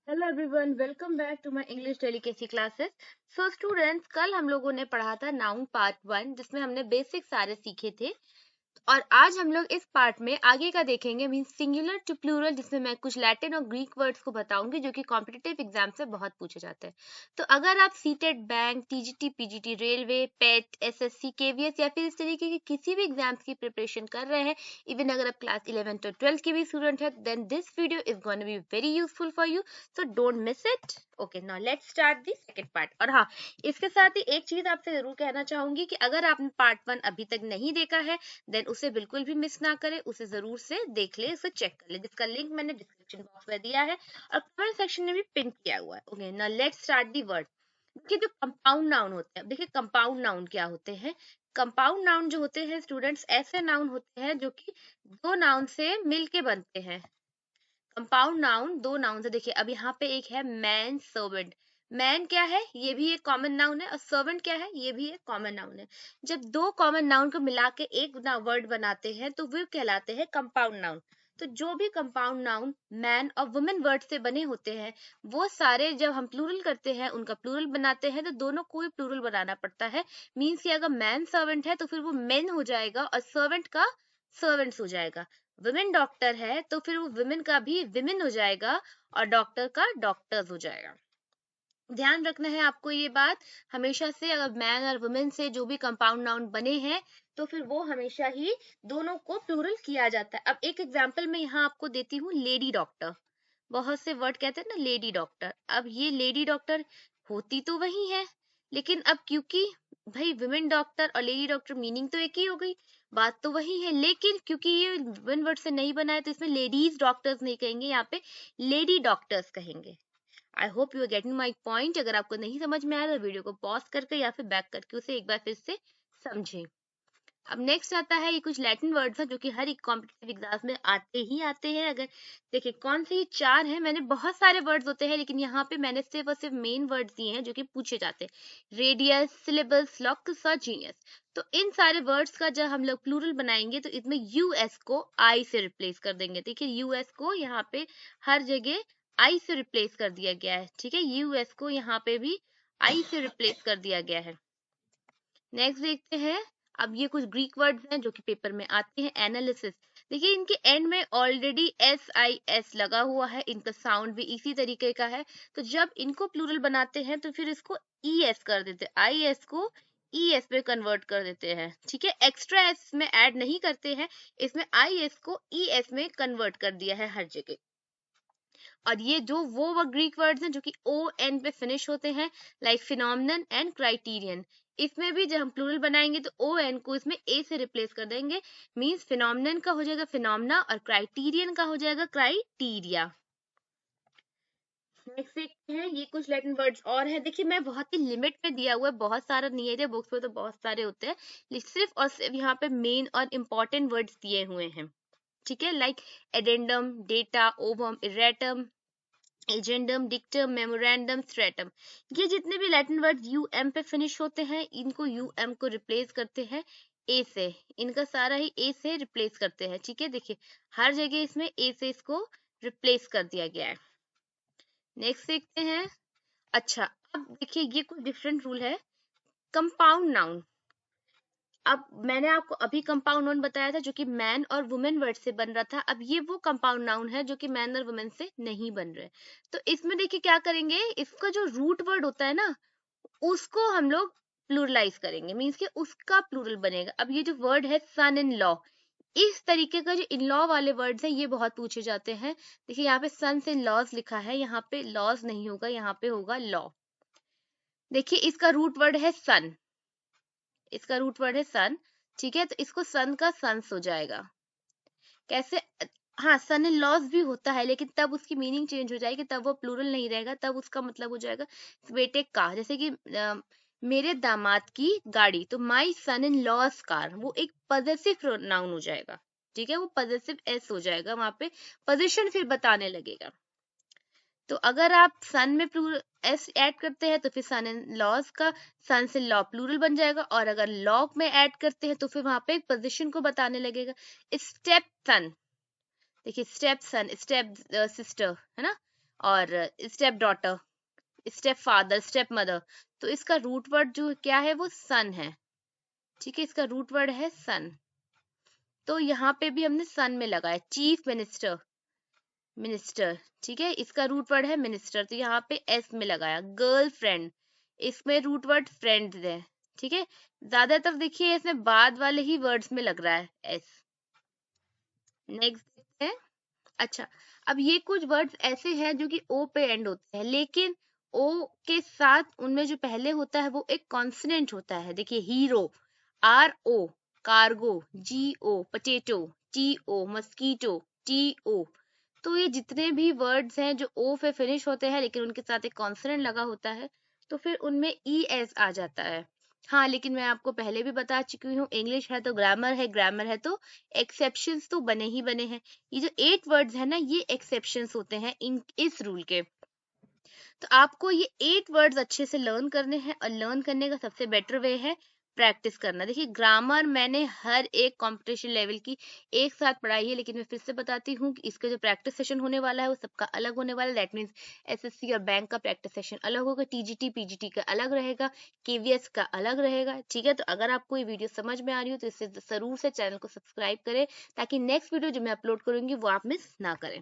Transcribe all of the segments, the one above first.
Hello everyone, welcome back to my English delicacy classes. So students, कल हम लोगों ने पढ़ा था नाउन पार्ट 1, जिसमें हमने बेसिक सारे सीखे थे। और आज हम लोग इस पार्ट में आगे का देखेंगे, मीन सिंगुलर टू प्लूरल, जिसमें मैं कुछ लैटिन और ग्रीक वर्ड्स को बताऊंगी जो कि कॉम्पिटिटिव एग्जाम से बहुत पूछे जाते हैं। तो अगर आप CTET, bank, TGT, PGT, railway, PET, SSC, KVS या फिर इस तरीके के किसी भी एग्जाम्स की प्रिपरेशन कर रहे हैं, इवन अगर आप क्लास 11 और 12 के भी स्टूडेंट है, then this video is going to be very useful for you, so don't miss it. Okay, now let's start the second part. और हाँ, इसके साथ ही एक चीज आपसे जरूर कहना चाहूंगी कि अगर आपने पार्ट 1 अभी तक नहीं देखा है, देन उसे बिल्कुल भी मिस ना करें, उसे जरूर से देख ले, उसे चेक कर ले, जिसका लिंक मैंने डिस्क्रिप्शन बॉक्स में दिया है और कमेंट सेक्शन में भी पिन किया हुआ है। Okay, now let's start the word. देखिए, जो कंपाउंड नाउन होते हैं, देखिए कंपाउंड नाउन क्या होते हैं। कंपाउंड नाउन जो होते हैं स्टूडेंट्स, ऐसे नाउन होते हैं जो कि दो नाउन से मिलके बनते हैं। कंपाउंड नाउन दो नाउन से, देखिए अब यहाँ पे एक है मैन, सर्वेंट। मैन क्या है, ये भी एक कॉमन नाउन है, और सर्वेंट क्या है, ये भी एक कॉमन नाउन है। जब दो कॉमन नाउन को मिला के एक वर्ड बनाते हैं तो वे कहलाते हैं कंपाउंड नाउन। तो जो भी कंपाउंड नाउन मैन और वुमेन वर्ड से बने होते हैं, वो सारे जब हम प्लूरल करते हैं, उनका प्लूरल बनाते हैं, तो दोनों को ही प्लूरल बनाना पड़ता है। मीन्स कि अगर मैन सर्वेंट है तो फिर वो मेन हो जाएगा और सर्वेंट का सर्वेंट्स हो जाएगा। वुमेन डॉक्टर है तो फिर वो वुमेन का भी विमेन हो जाएगा और डॉक्टर का डॉक्टर्स हो जाएगा। ध्यान रखना है आपको ये बात हमेशा से, अगर मैन और वुमेन से जो भी कंपाउंड नाउन बने हैं तो फिर वो हमेशा ही दोनों को प्लूरल किया जाता है। अब एक एग्जांपल मैं यहाँ आपको देती हूँ, लेडी डॉक्टर। बहुत से वर्ड कहते हैं ना लेडी डॉक्टर, अब ये लेडी डॉक्टर होती तो वही है, लेकिन अब क्योंकि भाई विमेन डॉक्टर और लेडी डॉक्टर मीनिंग तो एक ही हो गई, बात तो वही है, लेकिन क्योंकि ये विमेन वर्ड से नहीं बना है तो इसमें लेडीज डॉक्टर्स नहीं कहेंगे, यहाँ पे लेडी डॉक्टर्स कहेंगे। I hope you are getting my point. अगर आपको नहीं समझ में आया तो वीडियो को पॉज करके या फिर बैक करके उसे एक बार फिर से समझें। अब नेक्स्ट आता है, ये कुछ लैटिन वर्ड्स हैं जो कि हर एक कॉम्पिटिटिव एग्जाम में आते ही आते हैं। अगर देखिए कौन से, ये चार हैं, मैंने बहुत सारे वर्ड्स होते हैं लेकिन यहाँ पे मैंने सिर्फ और सिर्फ मेन वर्ड्स दिए हैं जो कि पूछे जाते हैं, रेडियस, सिलेबस, लॉक्स और जीनियस। तो इन सारे वर्ड्स का जब हम लोग प्लूरल बनाएंगे तो इसमें यूएस को आई से रिप्लेस कर देंगे। देखिए यूएस को यहाँ पे हर जगह आई से रिप्लेस कर दिया गया है, ठीक है, यूएस को यहाँ पे भी आई से रिप्लेस कर दिया गया है। नेक्स्ट देखते हैं, अब ये कुछ ग्रीक वर्ड्स हैं जो कि पेपर में आते हैं, एनालिसिस। देखिए इनके एंड में ऑलरेडी एस आई एस लगा हुआ है, इनका साउंड भी इसी तरीके का है, तो जब इनको प्लूरल बनाते हैं तो फिर इसको ई एस कर देते हैं, आई एस को ई एस में कन्वर्ट कर देते हैं, ठीक है, एक्स्ट्रा एस में ऐड नहीं करते हैं, इसमें आई एस को ई एस में कन्वर्ट कर दिया है हर जगह। और ये जो वो ग्रीक वर्ड्स हैं जो कि ओ एन पे फिनिश होते हैं, लाइक फिनोमिनन एंड क्राइटेरियन, इसमें भी जब हम प्लूरल बनाएंगे तो ओ एन को इसमें ए से रिप्लेस कर देंगे, मींस फिनोमिनन का हो जाएगा फिनोमिना और क्राइटेरियन का हो जाएगा क्राइटीरिया। नेक्स्ट देखते हैं, ये कुछ लैटिन वर्ड्स और हैं। देखिए मैं बहुत ही लिमिट में दिया हुआ है, बहुत सारा नहीं है, बुक्स में तो बहुत सारे होते हैं, लेकिन सिर्फ और सिर्फ यहाँ पे मेन और इम्पोर्टेंट वर्ड्स दिए हुए हैं, ठीक है, like addendum, data, ovum, erratum, agendum, dictum, memorandum, stratum. ये जितने भी लैटिन वर्ड यू एम पे फिनिश होते हैं, इनको यू एम को रिप्लेस करते हैं ए से, इनका सारा ही ए से रिप्लेस करते हैं, ठीक है, देखिए हर जगह इसमें ए से इसको रिप्लेस कर दिया गया है। नेक्स्ट देखते हैं, अच्छा अब देखिए ये कुछ डिफरेंट रूल है। कंपाउंड नाउन, अब मैंने आपको अभी कंपाउंड नाउन बताया था जो कि मैन और वुमेन वर्ड से बन रहा था, अब ये वो कंपाउंड नाउन है जो कि मैन और वुमेन से नहीं बन रहे। तो इसमें देखिए क्या करेंगे, इसका जो रूट वर्ड होता है ना, उसको हम लोग प्लूरलाइज करेंगे, मीन्स कि उसका प्लूरल बनेगा। अब ये जो वर्ड है सन इन लॉ, इस तरीके का जो इन लॉ वाले वर्ड्स हैं ये बहुत पूछे जाते हैं। देखिए यहाँ पे सन्स इन लॉज लिखा है, यहाँ पे लॉज नहीं होगा, यहाँ पे होगा लॉ। देखिए इसका रूट वर्ड है सन, इसका रूट वर्ड है सन, ठीक है, तो इसको सन का सन्स हो जाएगा। कैसे, हाँ सन इन लॉज भी होता है लेकिन तब उसकी मीनिंग चेंज हो जाएगी, तब वो प्लूरल नहीं रहेगा, तब उसका मतलब हो जाएगा बेटे का, जैसे कि मेरे दामाद की गाड़ी, तो माई सन इन लॉज कार, वो एक पॉजेसिव नाउन हो जाएगा, ठीक है, वो पॉजेसिव एस हो जाएगा, वहां पे पोजीशन फिर बताने लगेगा। तो अगर आप सन में प्लूरल एस ऐड करते हैं तो फिर सन इन लॉज का सन से लॉ प्लूरल बन जाएगा, और अगर लॉ में ऐड करते हैं तो फिर वहां पे एक पोजीशन को बताने लगेगा। स्टेप सन, देखिए स्टेप सन, स्टेप सिस्टर है ना, और step daughter, step father, step mother, तो इसका रूट वर्ड जो क्या है वो सन है। ठीक है, इसका रूट वर्ड है सन, तो यहाँ पे भी हमने सन में लगाया। चीफ मिनिस्टर, मिनिस्टर, ठीक है, इसका रूट वर्ड है मिनिस्टर, तो यहाँ पे एस में लगाया। गर्लफ्रेंड, इसमें रूट वर्ड फ्रेंड है। ठीक है, ज्यादातर देखिए इसमें बाद वाले ही वर्ड्स में लग रहा है एस। नेक्स्ट देखते हैं। अच्छा, अब ये कुछ वर्ड्स ऐसे हैं जो कि ओ पे एंड होते हैं, लेकिन ओ के साथ उनमें जो पहले होता है वो एक कॉन्सोनेंट होता है। देखिए, hero, R O, cargo, G O, potato, T O, mosquito, T O. तो ये जितने भी वर्ड्स हैं जो ओ पे फिनिश होते हैं लेकिन उनके साथ एक कॉन्सोनेंट लगा होता है, तो फिर उनमें ई एस आ जाता है। हाँ, लेकिन मैं आपको पहले भी बता चुकी हूँ, इंग्लिश है तो ग्रामर है, ग्रामर है तो एक्सेप्शंस तो बने ही बने हैं। ये जो 8 वर्ड्स है ना, ये एक्सेप्शंस होते हैं इस रूल के। तो आपको ये 8 वर्ड्स अच्छे से लर्न करने हैं, और लर्न करने का सबसे बेटर वे है प्रैक्टिस करना। देखिए, ग्रामर मैंने हर एक कंपटीशन लेवल की एक साथ पढ़ाई है, लेकिन मैं फिर से बताती हूँ कि इसका जो प्रैक्टिस सेशन होने वाला है वो सबका अलग होने वाला है। दैट मीन्स एसएससी और बैंक का प्रैक्टिस सेशन अलग होगा, टीजीटी पीजीटी का अलग रहेगा, केवीएस का अलग रहेगा। ठीक है, तो अगर आपको ये वीडियो समझ में आ रही हो तो इसे जरूर से चैनल को सब्सक्राइब करें, ताकि नेक्स्ट वीडियो जो मैं अपलोड करूंगी वो आप मिस ना करें।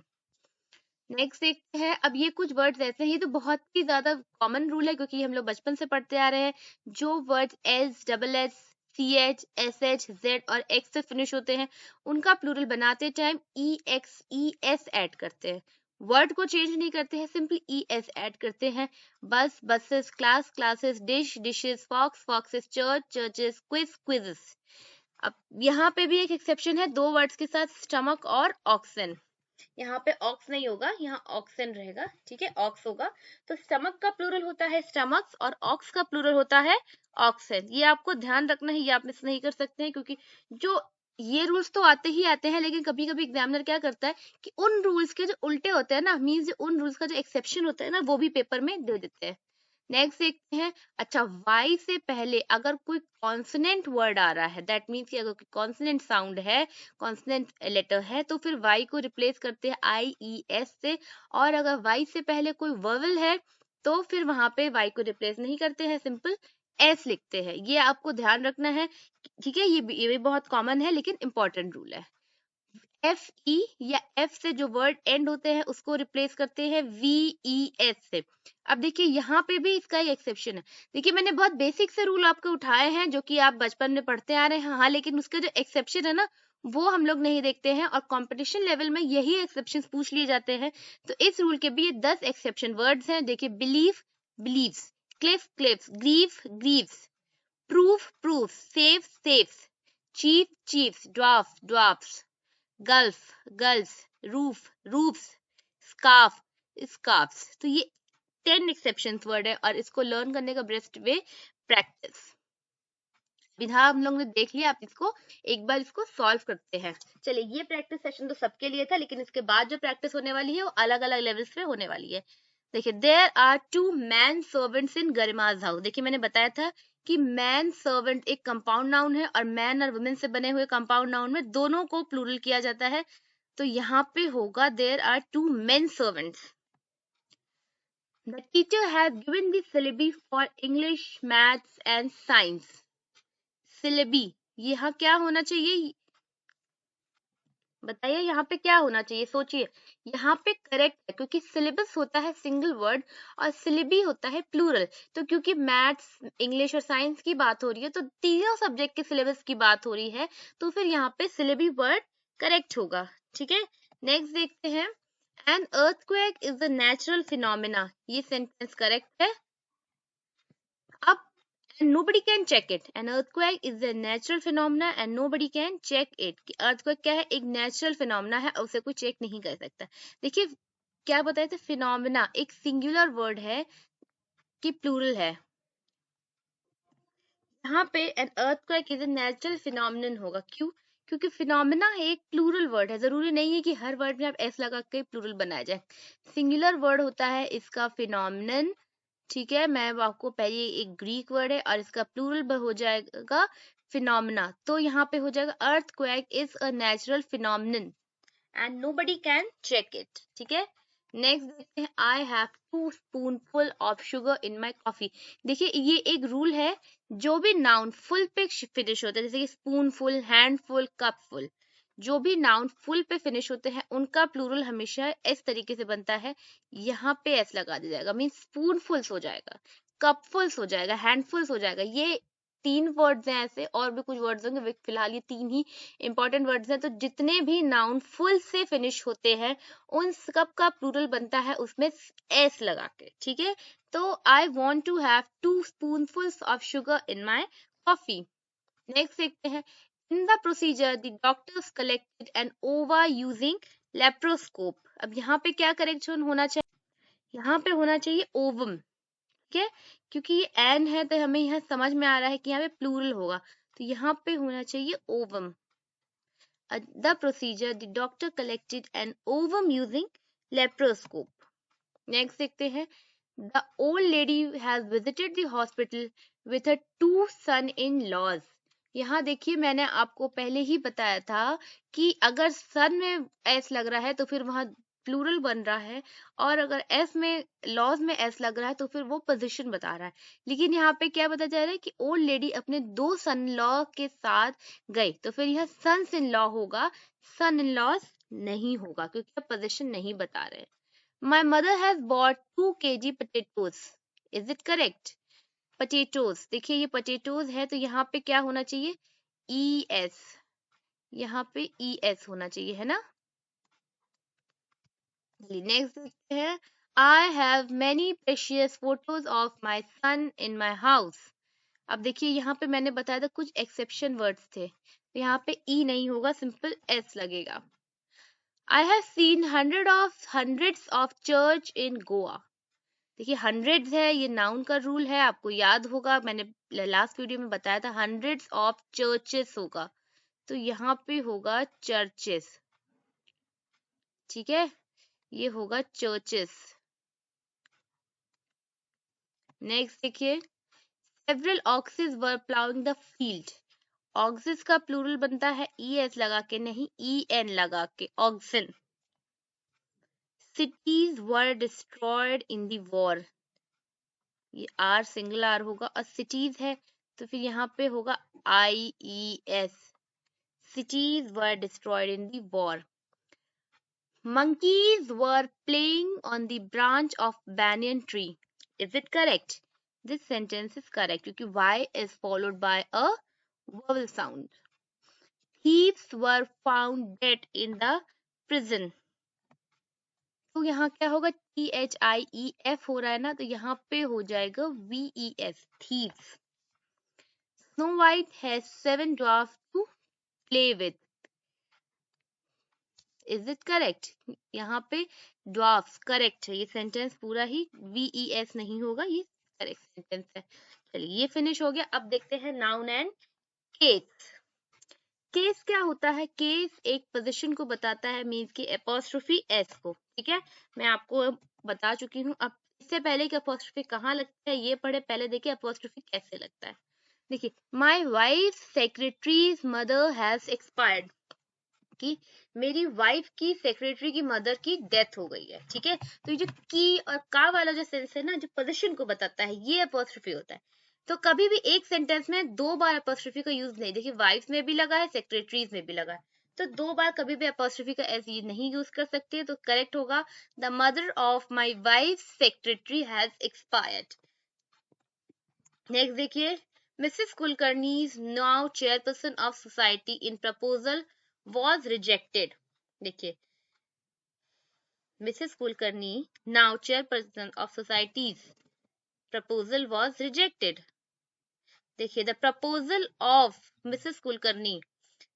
नेक्स्ट देखते हैं। अब ये कुछ वर्ड्स ऐसे हैं, ये तो बहुत ही ज्यादा कॉमन रूल है क्योंकि हम लोग बचपन से पढ़ते आ रहे हैं। जो words S, double S, C H, S H, Z और एक्स से फिनिश होते हैं, उनका प्लूरल बनाते time E X, E S add करते हैं। वर्ड को चेंज नहीं करते हैं, सिंपली ई एस ऐड करते हैं। Bus, buses, class, classes, dish, dishes, fox, foxes, church, churches, quiz, quizzes. अब यहाँ पे भी एक एक्सेप्शन है दो वर्ड्स के साथ, स्टमक और ऑक्सन। यहाँ पे ऑक्स नहीं होगा, यहाँ ऑक्सन रहेगा। ठीक है, ऑक्स होगा। तो स्टमक का प्लूरल होता है स्टमक्स और ऑक्स का प्लूरल होता है ऑक्सन। ये आपको ध्यान रखना है, ये आप मिस नहीं कर सकते हैं, क्योंकि जो ये रूल्स तो आते ही आते हैं, लेकिन कभी कभी एग्जामिनर क्या करता है कि उन रूल्स के जो उल्टे होते हैं ना, मीन्स उन रूल्स का जो एक्सेप्शन होता है ना, वो भी पेपर में दे देते हैं। नेक्स्ट देखते हैं। अच्छा, वाई से पहले अगर कोई कॉन्सोनेंट वर्ड आ रहा है, दैट मीन्स कि अगर कोई कॉन्सोनेंट साउंड है, कॉन्सोनेंट लेटर है, तो फिर वाई को रिप्लेस करते हैं आई ई एस से। और अगर वाई से पहले कोई वोवेल है तो फिर वहां पे वाई को रिप्लेस नहीं करते हैं, सिंपल एस लिखते हैं। ये आपको ध्यान रखना है। ठीक है, ये भी बहुत कॉमन है लेकिन इंपॉर्टेंट रूल है। एफ ई या एफ से जो वर्ड एंड होते हैं उसको रिप्लेस करते हैं वी ई एस से। अब देखिए, यहाँ पे भी इसका एक एक्सेप्शन है। देखिए, मैंने बहुत बेसिक से रूल आपके उठाए हैं जो कि आप बचपन में पढ़ते आ रहे हैं, हाँ, लेकिन उसका जो एक्सेप्शन है ना, वो हम लोग नहीं देखते हैं, और कंपटीशन लेवल में यही एक्सेप्शन पूछ लिए जाते हैं। तो इस रूल के भी ये 10 एक्सेप्शन वर्ड्स हैं। देखिए, believe, believes, cliff, cliffs, grieve, grieves, proof, proof, save, saves, chief, chiefs, dwarf, dwarfs, gulf, girls, roof, roofs, scarf, scarfs. तो ये 10 एक्सेप्शंस वर्ड है, और इसको लर्न करने का बेस्ट वे प्रैक्टिस। विधा हम लोग ने देख लिया, आप इसको एक बार इसको सॉल्व करते हैं। चलिए, ये प्रैक्टिस सेशन तो सबके लिए था, लेकिन इसके बाद जो प्रैक्टिस होने वाली है वो अलग अलग लेवल्स पे होने वाली है। देखिए, there are 2 man servants in Garima's house. देखिए, मैंने बताया था कि मैन सर्वेंट एक कंपाउंड नाउन है, और मैन और वुमेन से बने हुए कंपाउंड नाउन में दोनों को प्लूरल किया जाता है। तो यहाँ पे होगा there are 2 main servants. The teacher has given the syllabi for English, Maths and Science. Syllable, यहाँ क्या होना चाहिए बताइए, यहाँ पे क्या होना चाहिए, सोचिए। यहाँ पे करेक्ट है, क्योंकि सिलेबस होता है सिंगल वर्ड और सिलेबी होता है प्लूरल। तो क्योंकि मैथ्स, इंग्लिश और साइंस की बात हो रही है, तो तीनों सब्जेक्ट के सिलेबस की बात हो रही है, तो फिर यहाँ पे सिलेबी वर्ड करेक्ट होगा। ठीक है, नेक्स्ट देखते हैं। An earthquake is a natural phenomena, ये सेंटेंस करेक्ट है। अब and nobody can check it. An earthquake is a natural phenomena and nobody can check it. कि earthquake क्या है, एक natural phenomena है और उसे कोई check नहीं कर सकता। देखिए, क्या बताए थे, phenomena एक singular word है कि plural है। यहाँ पे an earthquake is a natural phenomenon होगा, क्यों? क्योंकि phenomena एक plural word है, जरूरी नहीं है कि हर word में आप s लगा के plural बनाया जाए। singular word होता है इसका phenomenon। ठीक है, मैं आपको पहले एक ग्रीक वर्ड है और इसका प्लूरल हो जाएगा फिनोमिना। तो यहाँ पे हो जाएगा earthquake is a natural phenomenon and nobody can check it. ठीक है, नेक्स्ट देखते हैं, I have 2 spoonful of sugar in my coffee. देखिए ये एक रूल है, जो भी नाउन फुल पे फिनिश होता है, जैसे कि स्पूनफुल, हैंडफुल, कपफुल, जो भी नाउन फुल पे फिनिश होते हैं उनका प्लूरल हमेशा इस तरीके से बनता है, यहाँ पे एस लगा दिया जाएगा, मीन स्पूनफुल्स हो जाएगा, कपफुल्स हो जाएगा, हैंडफुल्स हो जाएगा। ये 3 वर्ड्स हैं ऐसे, और भी कुछ वर्ड्स होंगे, फिलहाल ये 3 ही इंपॉर्टेंट वर्ड्स हैं। तो जितने भी नाउन फुल से फिनिश होते हैं उन सब का प्लूरल बनता है उसमें एस लगा के, ठीक है। तो I want to have 2 spoonfuls of sugar in my coffee. Next देखते हैं, in the procedure the doctors collected an ova using laparoscope. अब यहाँ पे क्या करेक्शन होना चाहिए, यहाँ पे होना चाहिए ओवम, ठीक है, क्योंकि ये एन है तो हमें यहाँ समझ में आ रहा है कि यहाँ पे प्लूरल होगा, तो यहाँ पे होना चाहिए ovum. The procedure, the doctor collected an ovum using laparoscope. Next देखते हैं, the old lady has visited the hospital with her 2 son-in-laws. यहाँ देखिए मैंने आपको पहले ही बताया था कि अगर सन में एस लग रहा है तो फिर वहां प्लूरल बन रहा है, और अगर एस में लॉज में एस लग रहा है तो फिर वो पोजीशन बता रहा है। लेकिन यहाँ पे क्या बता जा रहा है कि ओल्ड लेडी अपने 2 सन लॉ के साथ गई, तो फिर यह सन्स इन लॉ होगा, सन इन लॉज नहीं होगा, क्योंकि पोजीशन नहीं बता रहे। My mother has bought 2 kg potatoes. Is it correct? Potatoes. देखिए ये potatoes है तो यहाँ पे क्या होना चाहिए, es, यहाँ पे es होना चाहिए, है ना। नेक्स्ट देखते हैं, I have many precious photos of my son in my house. अब देखिए यहाँ पे मैंने बताया था कुछ एक्सेप्शन वर्ड्स थे, तो यहाँ पे ई नहीं होगा, सिंपल एस लगेगा। I have seen hundreds of church in Goa. देखिए हंड्रेड्स है, ये नाउन का रूल है, आपको याद होगा, मैंने लास्ट वीडियो में बताया था, हंड्रेड्स ऑफ चर्चेस होगा, तो यहाँ पे होगा चर्चेस, ठीक है, ये होगा चर्चेस। नेक्स्ट देखिए, several oxes were ploughing the field. Oxes का प्लूरल बनता है ई एस लगा के, नहीं ई एन लगा के, oxen. Cities were destroyed in the war, ये आर सिंगल आर होगा, और सिटीज है तो फिर यहाँ पे होगा I E S, cities were destroyed in the war. Monkeys were playing on the branch of banyan tree. Is it correct? This sentence is correct क्योंकि Y is followed by a vowel sound. Thieves were found dead in the prison. तो यहाँ क्या होगा, THIEF हो रहा है ना, तो यहाँ पे हो जाएगा VES, thieves. Snow White has 7 dwarfs to play with. Is it correct, यहाँ पे ड्वार्फ्स करेक्ट है, ये सेंटेंस पूरा ही VES नहीं होगा, ये करेक्ट सेंटेंस है। चलिए ये फिनिश हो गया। अब देखते हैं नाउन एंड केस। केस क्या होता है, केस एक पोजीशन को बताता है, मीन्स की एपोस्ट्रोफी एस को, ठीक है, मैं आपको बता चुकी हूँ। अब इससे पहले कि एपोस्ट्रोफी कहाँ लगता है ये पढ़े, पहले देखिए एपोस्ट्रोफी कैसे लगता है। देखिए, my wife secretaries mother has expired, कि मेरी वाइफ की सेक्रेटरी की मदर की डेथ हो गई है, ठीक है। तो ये जो की और का वाला जो सेंस है ना, जो पोजीशन को बताता है, ये अपोस्ट्रोफी होता है। तो कभी भी एक सेंटेंस में 2 बार अपोस्ट्रोफी का यूज नहीं, देखिए वाइफ में भी लगा है, सेक्रेटरीज में भी लगा है, तो 2 बार कभी भी अपोस्ट्रोफी का एस नहीं यूज कर सकते। तो करेक्ट होगा, the mother of my wife secretary has expired. Next देखिए, Mrs Kulkarni's now chairperson of society in proposal was rejected. देखिए, Mrs. Kulkarni, now chairperson of society's proposal was rejected. देखिए, the proposal of Mrs. Kulkarni,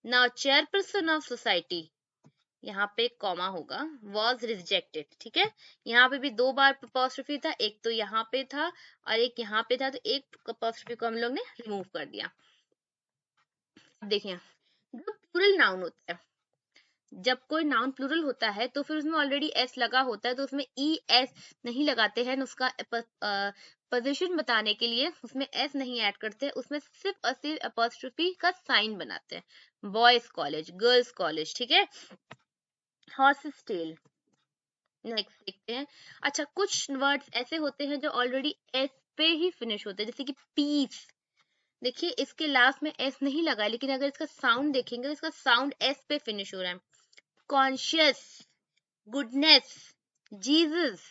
now chairperson of society, यहाँ पे comma होगा, was rejected, ठीक है। यहाँ पे भी 2 बार apostrophe था, एक तो यहाँ पे था और एक यहाँ पे था, तो एक apostrophe को हम लोग ने रिमूव कर दिया। देखिए, जो प्लूरल नाउन होता है, जब कोई नाउन प्लूरल होता है तो फिर उसमें ऑलरेडी एस लगा होता है, तो उसमें ई एस नहीं लगाते हैं, उसका पोजीशन बताने के लिए उसमें एस नहीं ऐड करते, उसमें सिर्फ और सिर्फ अपॉस्ट्रोफी का साइन बनाते हैं। बॉयज कॉलेज, गर्ल्स कॉलेज, ठीक है। हॉर्सेस टेल, नेक्स्ट देखते हैं। अच्छा, कुछ वर्ड्स ऐसे होते हैं जो ऑलरेडी एस पे ही फिनिश होते हैं, जैसे कि पीस। देखिए इसके लास्ट में एस नहीं लगा है, लेकिन अगर इसका साउंड देखेंगे तो इसका साउंड एस पे फिनिश हो रहा है। Conscious, goodness, Jesus.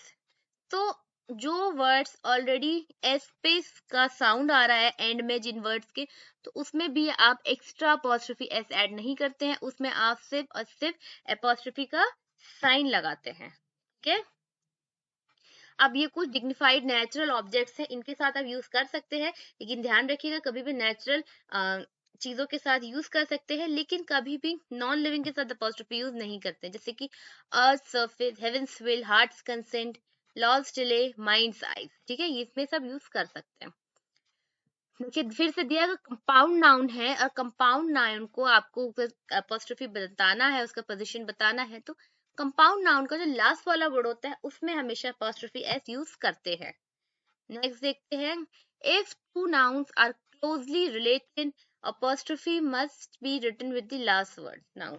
तो जो वर्ड्स ऑलरेडी एस पे का साउंड आ रहा है एंड में जिन वर्ड्स के, तो उसमें भी आप एक्स्ट्रा अपॉस्ट्रोफी एस ऐड नहीं करते हैं, उसमें आप सिर्फ और सिर्फ अपॉस्ट्रोफी का साइन लगाते हैं। ठीक है। अब ये कुछ डिग्निफाइड नेचुरल ऑब्जेक्ट्स हैं, इनके साथ आप यूज कर सकते हैं, लेकिन ध्यान रखिएगा कभी भी नेचुरल चीजों के साथ यूज कर सकते हैं, लेकिन कभी भी नॉन लिविंग के साथ अपॉस्ट्रोफी यूज नहीं करते, जैसे कि earth surface, heavens will, hearts consent, lords delay, minds eyes. ठीक है, इसमें सब यूज कर सकते हैं। देखिए फिर से दिया गया कंपाउंड नाउन है, और कंपाउंड नाउन को आपको अपॉस्ट्रोफी बताना है, उसका पोजीशन बताना है, तो कंपाउंड नाउन का जो लास्ट वाला वर्ड होता है उसमें हमेशा अपॉस्ट्रोफी एस यूज करते हैं। नेक्स्ट देखते हैं। If two nouns are closely related, apostrophe must be written with the last word noun.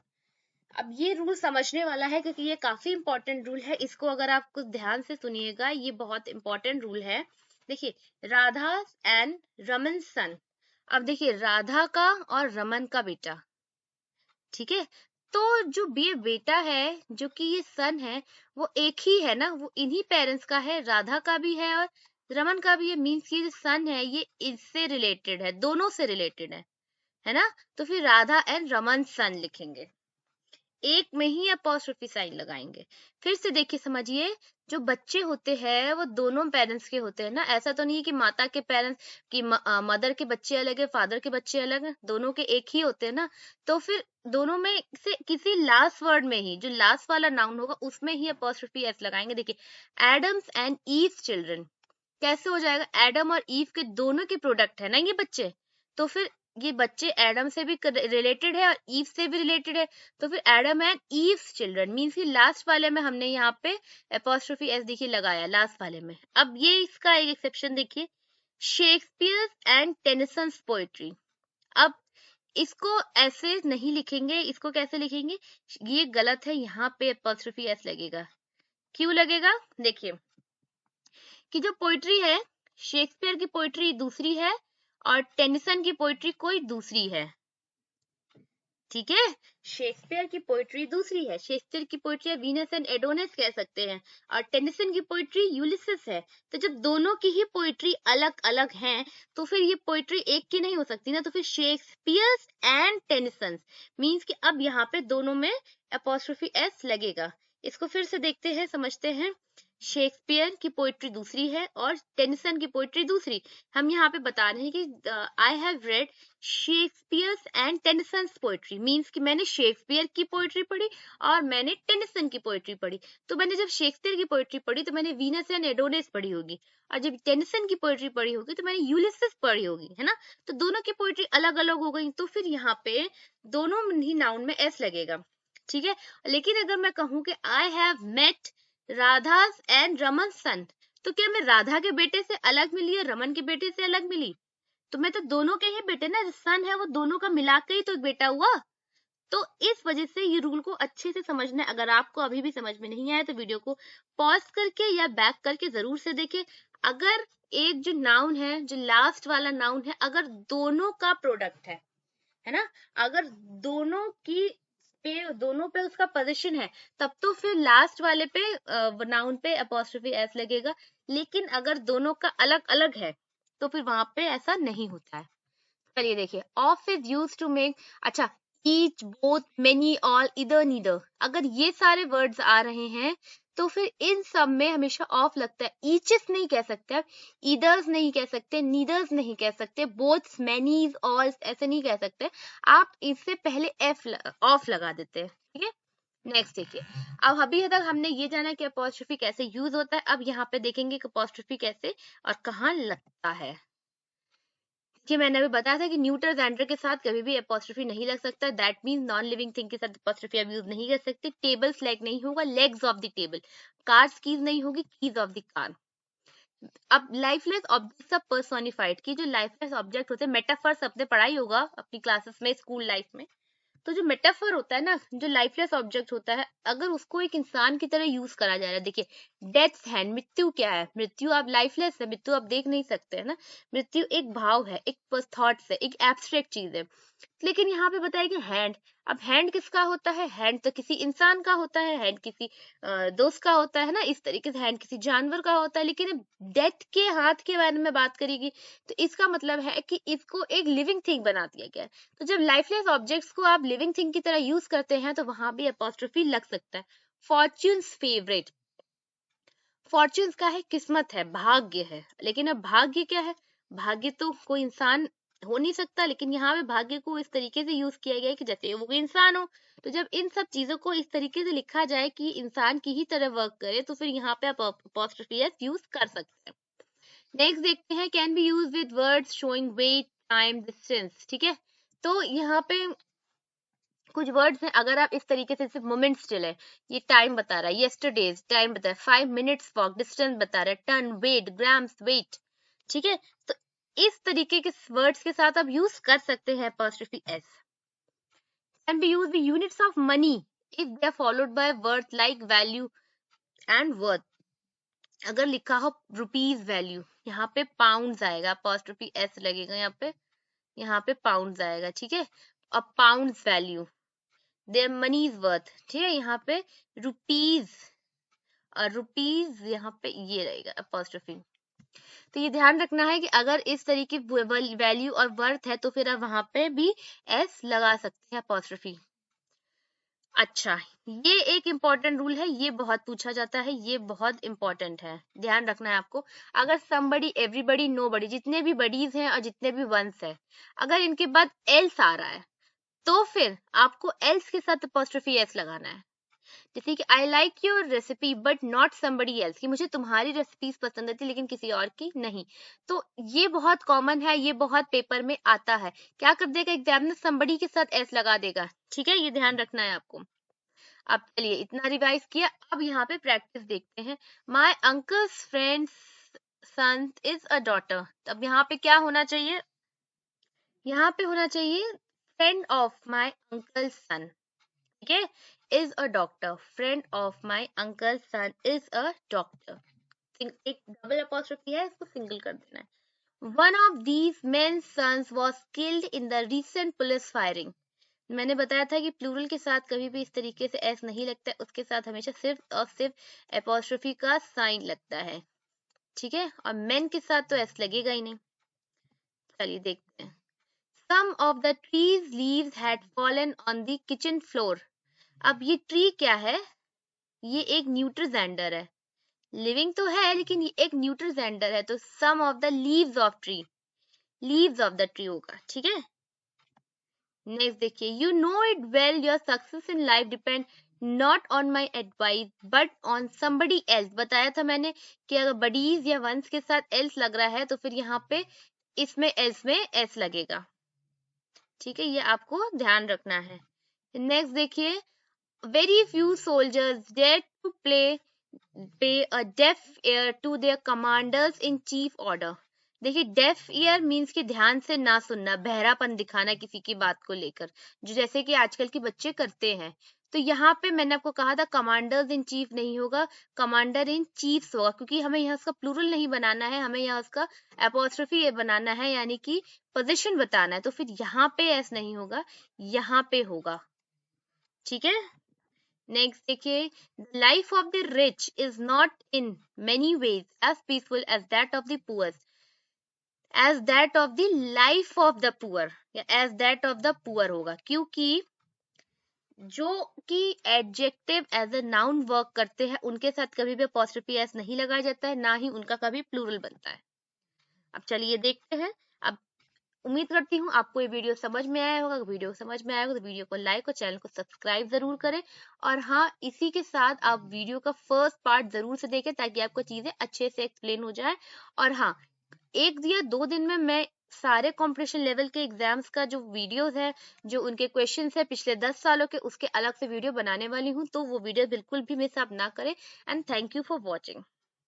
अब ये रूल समझने वाला है, क्योंकि ये काफी इंपॉर्टेंट रूल है, इसको अगर आप कुछ ध्यान से सुनिएगा, ये बहुत इंपॉर्टेंट रूल है। देखिए, राधा एंड रमन सन। अब देखिए राधा का और रमन का बेटा, ठीक है, तो जो ये बेटा है, जो कि ये सन है, वो एक ही है ना, वो इन्हीं पेरेंट्स का है, राधा का भी है और रमन का भी है। मीन्स ये जो सन है ये इससे रिलेटेड है, दोनों से रिलेटेड है ना। तो फिर राधा एंड रमन सन लिखेंगे, एक में ही अपॉस्ट्रोफी साइन लगाएंगे। फिर से देखिए समझिए, जो बच्चे होते हैं वो दोनों पेरेंट्स के होते हैं ना, ऐसा तो नहीं है कि माता के पेरेंट्स की मदर के बच्चे अलग है, फादर के बच्चे अलग है, दोनों के एक ही होते हैं ना। तो फिर दोनों में से किसी लास्ट वर्ड में ही, जो लास्ट वाला नाउन होगा उसमें ही अपॉस्ट्रोफी एस लगाएंगे। देखिए, एडम्स एंड ईव चिल्ड्रन, कैसे हो जाएगा, एडम और ईव के दोनों के प्रोडक्ट है ना ये बच्चे, तो फिर ये बच्चे एडम से भी रिलेटेड है और ईव से भी रिलेटेड है, तो फिर Adam and ewe children means कि लास्ट वाले में हमने यहाँ पे अपॉस्ट्रोफी एस देखिए लगाया लास्ट वाले में। अब ये इसका एक एक्सेप्शन देखिए, शेक्सपियर एंड टेनिसन्स पोएट्री। अब इसको ऐसे नहीं लिखेंगे, इसको कैसे लिखेंगे, ये गलत है, यहाँ पे अपॉस्ट्रोफी एस लगेगा। क्यों लगेगा, देखिए कि जो पोइट्री है, शेक्सपियर की पोइट्री दूसरी है और टेनिसन की पोइट्री कोई दूसरी है। ठीक है, शेक्सपियर की पोइट्री दूसरी है, शेक्सपियर की पोइट्री वीनस एंड एडोनिस कह सकते हैं, और टेनिसन की पोइट्री यूलिसिस है। तो जब दोनों की ही पोइट्री अलग अलग हैं, तो फिर ये पोइट्री एक की नहीं हो सकती ना, तो फिर शेक्सपियर एंड टेनिसन मीन्स कि अब यहाँ पे दोनों में अपॉस्ट्रोफी एस लगेगा। इसको फिर से देखते हैं, समझते हैं। शेक्सपियर की पोइट्री दूसरी है और टेनिसन की पोइट्री दूसरी। हम यहाँ पे बता रहे हैं कि I have read Shakespeare and Tennyson's poetry, means कि मैंने शेक्सपियर की पोइट्री पढ़ी और मैंने टेनिसन की पोइट्री पढ़ी। तो मैंने जब शेक्सपियर की पोइट्री पढ़ी तो मैंने वीनस एंड एडोनिस पढ़ी होगी, और जब टेनिसन की पोइट्री पढ़ी होगी तो मैंने यूलिसिस पढ़ी होगी, है ना। तो दोनों की पोइट्री अलग अलग हो गई, तो फिर यहाँ पे दोनों ही नाउन में एस लगेगा। ठीक है, लेकिन अगर मैं कहूँ कि I have met Radha and Raman son, तो क्या मैं राधा के बेटे से अलग मिली और रमन के बेटे से अलग मिली, तो मैं तो दोनों के ही बेटे ना, सन है वो दोनों का मिला के ही तो एक बेटा हुआ। तो इस वजह से ये रूल को अच्छे से समझना है। अगर आपको अभी भी समझ में नहीं आया तो वीडियो को पॉज करके या बैक करके जरूर से देखें। अगर एक जो नाउन है, जो लास्ट वाला नाउन है, अगर दोनों का प्रोडक्ट है ना, अगर दोनों पे उसका पोजीशन है, तब तो फिर लास्ट वाले पे नाउन पे अपॉस्ट्रोफी एस लगेगा। लेकिन अगर दोनों का अलग अलग है तो फिर वहां पे ऐसा नहीं होता है। चलिए देखिए, of is use to make, अच्छा each, both, many, all, either, neither, अगर ये सारे वर्ड्स आ रहे हैं तो फिर इन सब में हमेशा ऑफ लगता है। ईचेस नहीं कह सकते आप, ईदर्स नहीं कह सकते, नीदर्स नहीं कह सकते, बोथ्स, मेनीज, ऑल ऐसे नहीं कह सकते, आप इससे पहले ऑफ लगा देते हैं। ठीक है, नेक्स्ट देखिए, अब अभी तक हमने ये जाना कि अपॉस्ट्रोफी कैसे यूज होता है, अब यहाँ पे देखेंगे कि अपॉस्ट्रोफी कैसे और कहाँ लगता है। कि मैंने अभी बताया था कि न्यूटर जेंडर के साथ कभी भी अपॉस्ट्रोफी नहीं लग सकता, that means non living thing के साथ अपॉस्ट्रोफी आप यूज नहीं कर सकते। टेबल फ्लैग नहीं होगा, legs of the table, cars keys नहीं होगी, कीज ऑफ द कार। अब लाइफलेस ऑब्जेक्ट्स ऑफ पर्सोनिफाइड की, जो लाइफलेस ऑब्जेक्ट होते हैं, मेटाफर्स आपने पढ़ाई होगा अपनी क्लासेस में, स्कूल लाइफ में, तो जो मेटाफर होता है ना, जो लाइफलेस ऑब्जेक्ट होता है, अगर उसको एक इंसान की तरह यूज करा जा रहा है, देखिए डेथ हैंड, मृत्यु क्या है, मृत्यु आप लाइफलेस है, मृत्यु आप देख नहीं सकते है ना, मृत्यु एक भाव है, एक थॉट्स है, एक एब्स्ट्रैक्ट चीज है। लेकिन यहाँ पे बताया कि हैंड, अब हैंड किसका होता है, हैंड तो किसी इंसान का होता है, हैंड किसी दोस्त का होता है ना, इस तरीके से हैंड किसी जानवर का होता है। लेकिन डेथ के हाथ के बारे में बात करेगी तो इसका मतलब है कि इसको एक लिविंग थिंग बना दिया गया है। तो जब लाइफलेस ऑब्जेक्ट्स को आप लिविंग थिंग की तरह यूज करते हैं तो वहां भी अपॉस्ट्रोफी लग सकता है। फॉर्च्यून्स फेवरेट, फॉर्च्यून्स का है किस्मत है, भाग्य है। लेकिन अब भाग्य क्या है, भाग्य तो कोई इंसान हो नहीं सकता, लेकिन यहाँ पे भाग्य को इस तरीके से यूज किया गया है कि जैसे वो कोई इंसान हो। तो जब इन सब चीजों को इस तरीके से लिखा जाए कि इंसान की ही तरह वर्क करे तो फिर यहाँ पे आप अपॉस्ट्रोफी यूज कर सकते हैं। नेक्स्ट देखते हैं, can be use with words showing weight time distance. ठीक है, तो यहाँ पे कुछ वर्ड्स हैं, अगर आप इस तरीके से सिर्फ मोमेंट स्टिल है, ये टाइम बता रहा है, यस्टरडेज टाइम बता रहा है, 5 मिनट्स वॉक, डिस्टेंस बता रहा है, टन वेट, ग्राम्स वेट। ठीक है, तो इस तरीके के वर्ड्स के साथ आप यूज कर सकते हैं apostrophe S. Can be use with units of money if they are followed by word like value and worth. अगर लिखा हो रुपीज वैल्यू, यहाँ पे पाउंड्स आएगा, अपॉस्ट्रोफी एस लगेगा यहाँ पे पाउंड्स आएगा। ठीक है, अब pounds value, their money is worth. ठीक है, यहाँ पे रुपीज, रुपीज यहाँ पे ये रहेगा अपॉस्ट्रोफी। तो ये ध्यान रखना है कि अगर इस तरीके वैल्यू और वर्थ है तो फिर आप वहां पे भी एस लगा सकते हैं अपॉस्ट्रोफी। अच्छा, ये एक इम्पॉर्टेंट रूल है, ये बहुत पूछा जाता है, ये बहुत इंपॉर्टेंट है, ध्यान रखना है आपको। अगर समबडी, एवरीबडी, नोबडी, जितने भी बडीज हैं और जितने भी वंस है, अगर इनके बाद एल्स आ रहा है तो फिर आपको एल्स के साथ अपॉस्ट्रोफी एस लगाना है। जैसे कि I like your recipe but not somebody else, कि मुझे तुम्हारी रेसिपीज पसंद आती लेकिन किसी और की नहीं। तो ये बहुत कॉमन है, ये बहुत पेपर में आता है। क्या कर देगा एग्जामिनर, समबडी के साथ एस लगा देगा। ठीक है, ये ध्यान रखना है आपको। अब चलिए इतना रिवाइज किया, अब यहाँ पे प्रैक्टिस देखते हैं। My uncles friends son is a daughter. अब यहाँ पे क्या होना चाहिए, यहाँ पे होना चाहिए friend of my uncle son. ठीक है, is a doctor, friend of my uncle son is a doctor. एक डबल अपॉस्ट्रोफी है, इसको सिंगल कर देना है। One of these main sons was killed in the recent police firing. मैंने बताया था कि प्लूरल के साथ कभी भी इस तरीके से एस नहीं लगता है, उसके साथ हमेशा सिर्फ और सिर्फ अपॉस्ट्रोफी का साइन लगता है। ठीक है, और मेन के साथ तो एस लगेगा ही नहीं। चलिए देखते हैं। Some of the tree's leaves had fallen on the kitchen floor. अब ये ट्री क्या है, ये एक न्यूट्रल जेंडर है, लिविंग तो है लेकिन ये एक न्यूट्रल जेंडर है, तो some of the leaves of tree, leaves of the tree होगा। ठीक है, नेक्स्ट देखिए, you know it well your success in life depend not on my advice but on somebody else. बताया था मैंने कि अगर बडीज या वंस के साथ एल्स लग रहा है तो फिर यहाँ पे इसमें एल्स में एस लगेगा। ठीक है, ये आपको ध्यान रखना है। नेक्स्ट देखिए, very few soldiers dare to pay a deaf ear to their commanders in chief order. देखिए डेफ ईयर मीन्स कि ध्यान से ना सुनना, बहरापन दिखाना किसी की बात को लेकर, जो जैसे कि आजकल के बच्चे करते हैं। तो यहाँ पे मैंने आपको कहा था कमांडर्स इन चीफ नहीं होगा, कमांडर इन चीफ्स होगा, क्योंकि हमें यहाँ उसका प्लूरल नहीं बनाना है, हमें यहाँ उसका अपॉस्ट्रोफी बनाना है, यानी कि पोजीशन बताना है। तो फिर यहाँ पे एस नहीं होगा, यहाँ पे होगा। ठीक है, नेक्स्ट देखिए, life of the rich is not in many ways as peaceful as that of the poor, as that of the life of the poor, या as that of the poor होगा, क्योंकि जो कि adjective as a noun work करते हैं उनके साथ कभी भी अपॉस्ट्रोफी एस नहीं लगाया जाता है, ना ही उनका कभी प्लूरल बनता है। अब चलिए देखते हैं। अब उम्मीद करती हूँ आपको ये वीडियो समझ में आया होगा। वीडियो समझ में आया होगा तो वीडियो को लाइक और चैनल को सब्सक्राइब जरूर करें। और हाँ, इसी के साथ आप वीडियो का फर्स्ट पार्ट जरूर से देखें ताकि आपको चीजें अच्छे से एक्सप्लेन हो जाए। और हाँ, 1 या 2 दिन में मैं सारे कॉम्पिटिशन लेवल के एग्जाम्स का जो वीडियोस है, जो उनके क्वेश्चंस है पिछले 10 सालों के, उसके अलग से वीडियो बनाने वाली हूँ, तो वो वीडियो बिल्कुल भी मिस आप ना करें। And thank you for watching.